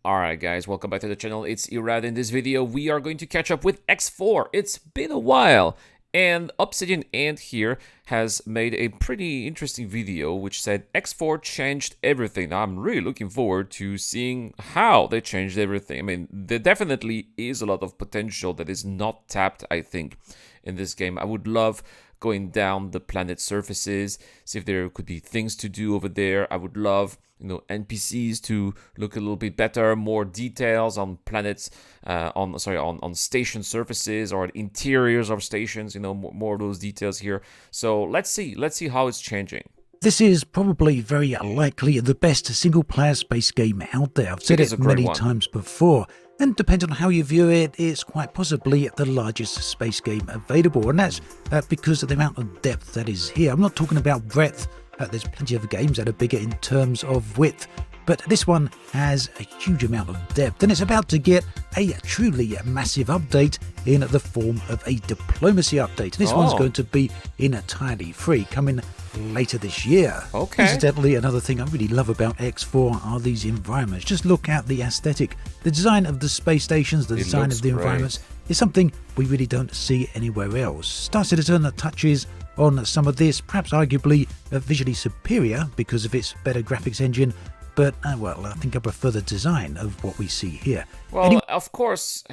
Alright guys, welcome back to the channel. It's Irad. In this video, we are going to catch up with X4. It's been a while. And Obsidianant here has made a pretty interesting video which said X4 changed everything. Now, I'm really looking forward to seeing how they changed everything. I mean, there definitely is a lot of potential that is not tapped, I think, in this game. I would love going down the planet surfaces, see if there could be things to do over there. I would love, NPCs to look a little bit better, more details on planets, on station surfaces or interiors of stations. More of those details here. So let's see how it's changing. This is probably very likely the best single-player space game out there. I've said it many times before, and depending on how you view it, it's quite possibly the largest space game available, and that's because of the amount of depth that is here. I'm not talking about breadth. There's plenty of games that are bigger in terms of width, but this one has a huge amount of depth, and it's about to get a truly massive update in the form of a diplomacy update. This one's going to be entirely free, coming later this year. Okay. Incidentally, another thing I really love about X4 are these environments. Just look at the aesthetic. The design of the space stations, the design of the environments is something we really don't see anywhere else. Star Citizen touches on some of this, perhaps arguably visually superior because of its better graphics engine, but well, I think I prefer the design of what we see here. Well, of course,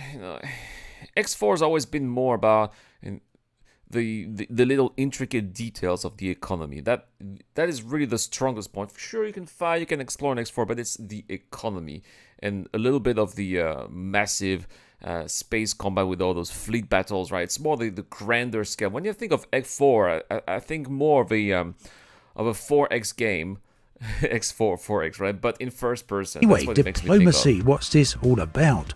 X4 has always been more about the little intricate details of the economy. That is really the strongest point. Sure, you can fly, you can explore in X4, but it's the economy and a little bit of the massive space combat with all those fleet battles, right? It's more the grander scale. When you think of X4, I think more of a 4X game. X4, 4X, right? But in first person. Anyway, diplomacy, what's this all about?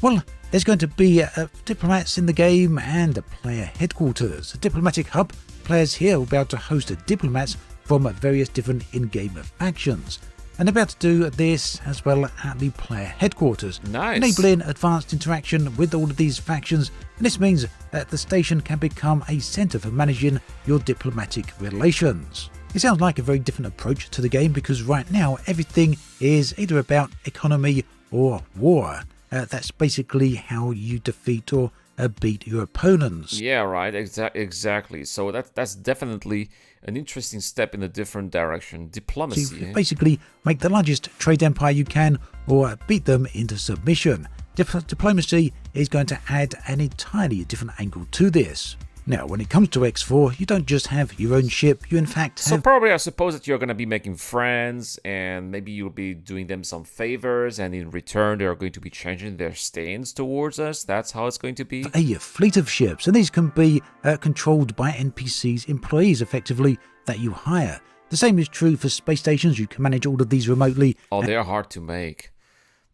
Well, there's going to be diplomats in the game and a player headquarters. A diplomatic hub. Players here will be able to host diplomats from various different in-game factions. And they're about to do this as well at the player headquarters. Nice. Enabling advanced interaction with all of these factions. And this means that the station can become a centre for managing your diplomatic relations. It sounds like a very different approach to the game because right now everything is either about economy or war. That's basically how you defeat or beat your opponents. Yeah, right. Exactly. So that's definitely an interesting step in a different direction. Diplomacy. So you basically make the largest trade empire you can or beat them into submission. Diplomacy is going to add an entirely different angle to this. Now, when it comes to X4, you don't just have your own ship, you in fact have... So probably I suppose that you're going to be making friends, and maybe you'll be doing them some favors, and in return they're going to be changing their stance towards us. That's how it's going to be? A fleet of ships, and these can be controlled by NPCs, employees effectively, that you hire. The same is true for space stations. You can manage all of these remotely. Oh, they're hard to make.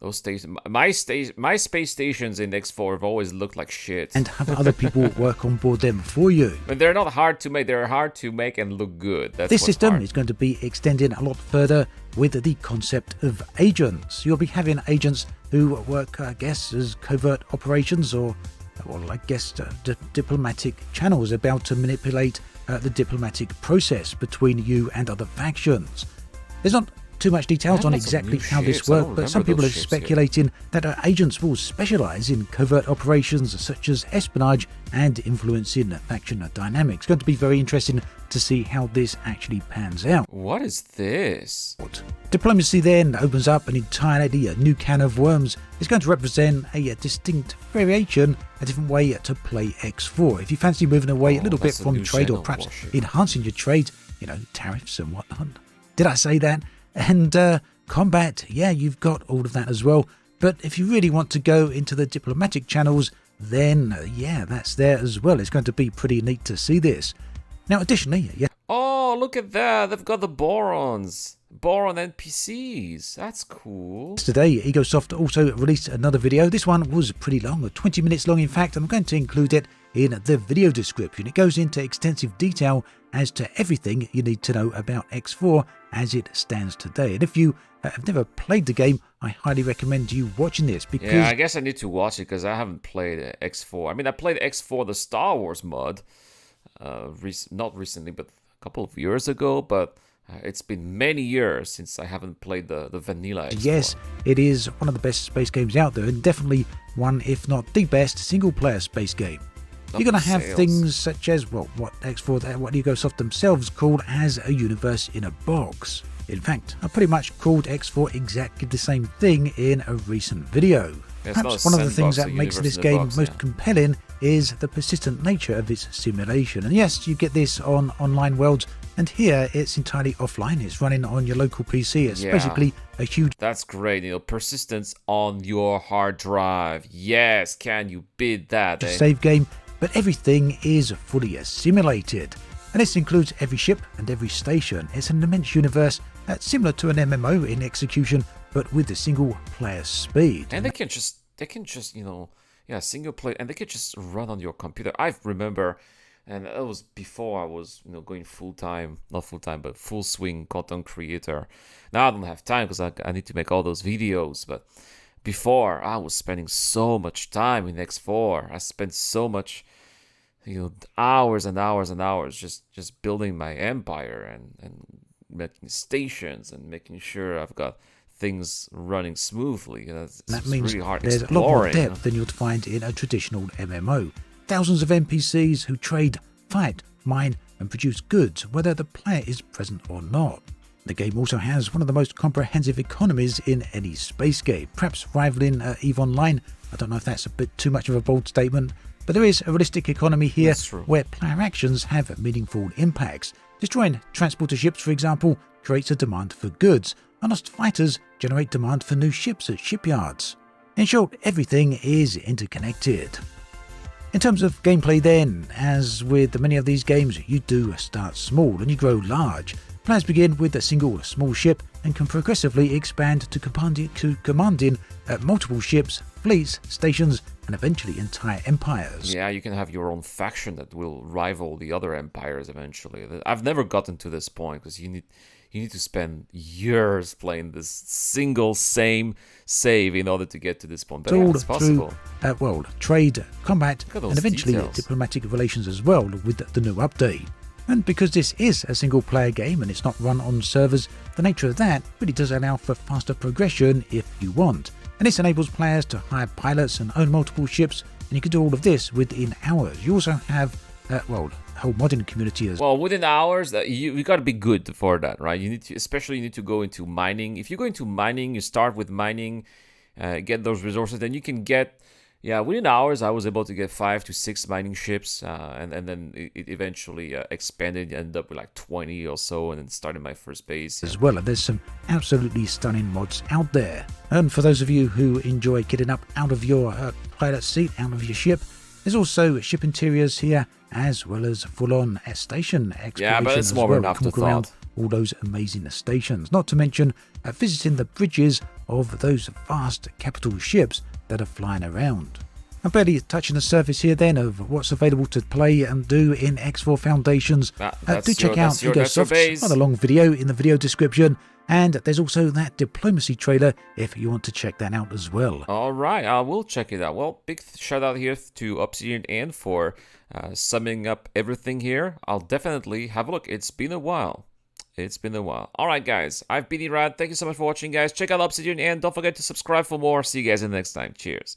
Those stations, my space stations in X4 have always looked like shit. And have other people work on board them for you. But they're not hard to make. They're hard to make and look good. This system is going to be extending a lot further with the concept of agents. You'll be having agents who work, I guess, as covert operations or, well, I guess, diplomatic channels about to manipulate the diplomatic process between you and other factions. There's not too much details on exactly how this works, but some people are speculating that our agents will specialize in covert operations such as espionage and influencing faction dynamics. It's going to be very interesting to see how this actually pans out. What is this? Diplomacy then opens up an entirely new can of worms. It's going to represent a distinct variation, a different way to play X4. If you fancy moving away a little bit from trade or perhaps enhancing your trade, tariffs and whatnot. Did I say that? And combat, yeah, you've got all of that as well. But if you really want to go into the diplomatic channels, then yeah, that's there as well. It's going to be pretty neat to see this. Now, additionally, yeah. Oh, look at that. They've got the Boron NPCs. That's cool. Today, Egosoft also released another video. This one was pretty long, 20 minutes long in fact. I'm going to include it in the video description. It goes into extensive detail as to everything you need to know about X4 as it stands today. And if you have never played the game, I highly recommend you watching this because... Yeah, I guess I need to watch it because I haven't played X4. I mean, I played X4, the Star Wars mod, not recently, but a couple of years ago, but It's been many years since I haven't played the vanilla X4. Yes, it is one of the best space games out there, and definitely one, if not the best, single-player space game. You're going to have things such as, well, what Ubisoft themselves called as a universe in a box. In fact, I pretty much called X4 exactly the same thing in a recent video. Perhaps one of the things that makes this game most compelling is the persistent nature of its simulation. And yes, you get this on online worlds, and here it's entirely offline. It's running on your local PC. It's basically a huge... That's great, persistence on your hard drive. Yes, can you beat that, save game, but everything is fully simulated. And this includes every ship and every station. It's an immense universe that's similar to an MMO in execution, but with a single player speed. And they can just single player, and they can just run on your computer. I remember, and that was before I was, going not full time, but full swing content creator. Now I don't have time because I need to make all those videos, but before I was spending so much time in X4. I spent so much, hours and hours and hours just building my empire and making stations and making sure I've got things running smoothly. That means really hard there's a lot more depth than you'd find in a traditional MMO. Thousands of NPCs who trade, fight, mine and produce goods whether the player is present or not. The game also has one of the most comprehensive economies in any space game, perhaps rivaling EVE Online. I don't know if that's a bit too much of a bold statement, but there is a realistic economy here where player actions have meaningful impacts. Destroying transporter ships, for example, creates a demand for goods, and lost fighters generate demand for new ships at shipyards. In short, everything is interconnected. In terms of gameplay then, as with many of these games, you do start small and you grow large. Players begin with a single small ship and can progressively expand to commanding multiple ships, fleets, stations, and eventually entire empires. Yeah, you can have your own faction that will rival the other empires eventually. I've never gotten to this point because you need to spend years playing this single same save in order to get to this point. But yeah, it's possible. Through, trade, combat, and eventually diplomatic relations as well with the new update. And because this is a single player game and it's not run on servers, the nature of that really does allow for faster progression if you want. And this enables players to hire pilots and own multiple ships, and you can do all of this within hours. You also have, a whole modding community as well. Within hours, you got to be good for that, right? You need to go into mining. If you go into mining, you start with mining, get those resources, then you can get... Yeah, within hours, I was able to get 5 to 6 mining ships, and then it eventually expanded, ended up with like 20 or so, and then started my first base. As well, there's some absolutely stunning mods out there. And for those of you who enjoy getting up out of your pilot seat, out of your ship, there's also ship interiors here, as well as full-on station exploration. Yeah, but it's more of an afterthought. All those amazing stations, not to mention visiting the bridges of those vast capital ships that are flying around. I'm barely touching the surface here then of what's available to play and do in X4 Foundations. Do check out Ubisoft's rather long video in the video description, and there's also that diplomacy trailer if you want to check that out as well. Alright, I will check it out. Well, big shout out here to Obsidianant for summing up everything here. I'll definitely have a look. It's been a while. Alright guys, I've been Irad. Thank you so much for watching guys. Check out Obsidian and don't forget to subscribe for more. See you guys in the next time. Cheers.